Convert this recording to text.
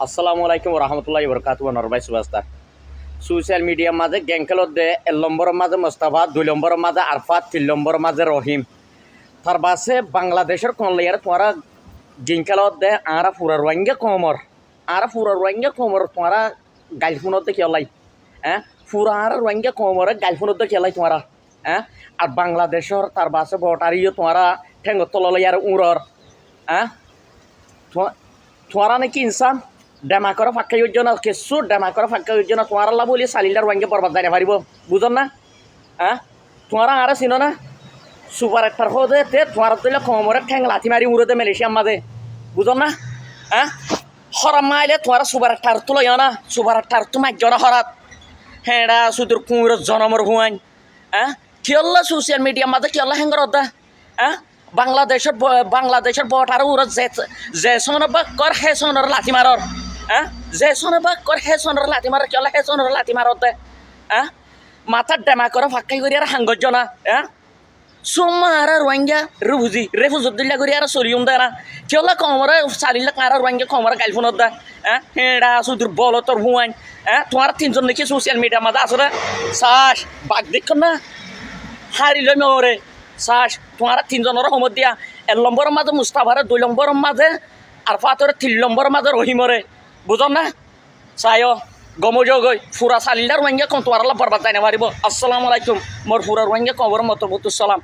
আসসালামু আলাইকুম রহমতুল্লাহি বরকাতুহু নরবাই সুবাস্তার সোশ্যাল মিডিয়ার মাঝে গেংকেলত দে 1 নম্বরের মাঝে মোস্তাফা 2 নম্বরের মাঝে আরফাত 3 নম্বরের মাঝে রহিম তার বাসে বাংলাদেশের কনলিয়ার তোমরা গেংকেলত দে আরা ফুরা রোহিঙ্গা কমর তোমরা গাইলফুনত দেখি লাই হ্যাঁ ফুরা আর রোহিঙ্গা কমর গাইলফুনত দেখি লাই তোমরা হ্যাঁ আর বাংলাদেশের তার বাসে বটারিও তোমরা ঠেঙ্গ তললাই আর উড়র হ্যাঁ তোমরা নাকি ইনসান ডেমা করে ফাঁকা যোজনা কেসু ডেমা করে ফাঁকা যোজনা তোমার আল্লাহ বলি সালিলার ওয়াঙ্গে বরবাদ যাই পারিব বুঝন না হ্যাঁ তোমরা আরে চিনো না সুপার একটার হতে তে তোমার তুলে কমরে ঠ্যাং লাথি মারি উড়োতে মালয়েশিয়ার মাঝে বুঝন না হ্যাঁ হরাম মাইলে তোমার সুপার একটার তুলো না সুপার একটার তোমার জরা হরাত হেঁড়া সুদূর কুঁড় জনমর হুয়াইন হ্যাঁ কি আল্লাহ সোশ্যাল মিডিয়ার মাঝে কি আল্লাহ হেঙ্গর দা হ্যাঁ বাংলাদেশের বটার উড়ত যে সনর বা কর হে সনর লাথি মারর হ্যাঁ যে সনর বা কর হে সনর লাথি মারর কি হে সনর লাথি মারত দে হ্যাঁ মাথার ডেমা করে ফাঁকাই করি আর হাঙ্গর্য না হ্যাঁ সুমার রোহিঙ্গা রেফুজুদ্দিল্লা করি আর সরিয়ম দেয় না কি কমরে চালিলে কার রোহিঙ্গা কমরে গাইলফোনত দা হ্যাঁ হেঁড়া সুদূর বল তোর হুয়াইন হ্যাঁ তোমার তিনজন নাকি সোশ্যাল মিডিয়ার মাঝে আসলে চাষ বাঘ দেখুন না হারিল মেরে চাষ তোমার তিনজনের সময় দিয়া 1 নম্বরের মাঝে মুস্তাফারে 2 নম্বরের মাঝে আর ফাতরে 3 নম্বরের মাঝে রহিমরে বুঝন না চাই গমজগই ফুরা চালিলার রোহিঙ্গা কম তোমার বরবাদ যাই না পারিব আসসালামু আলাইকুম মোর ফুরা রোহিঙ্গা কবর মতো সালাম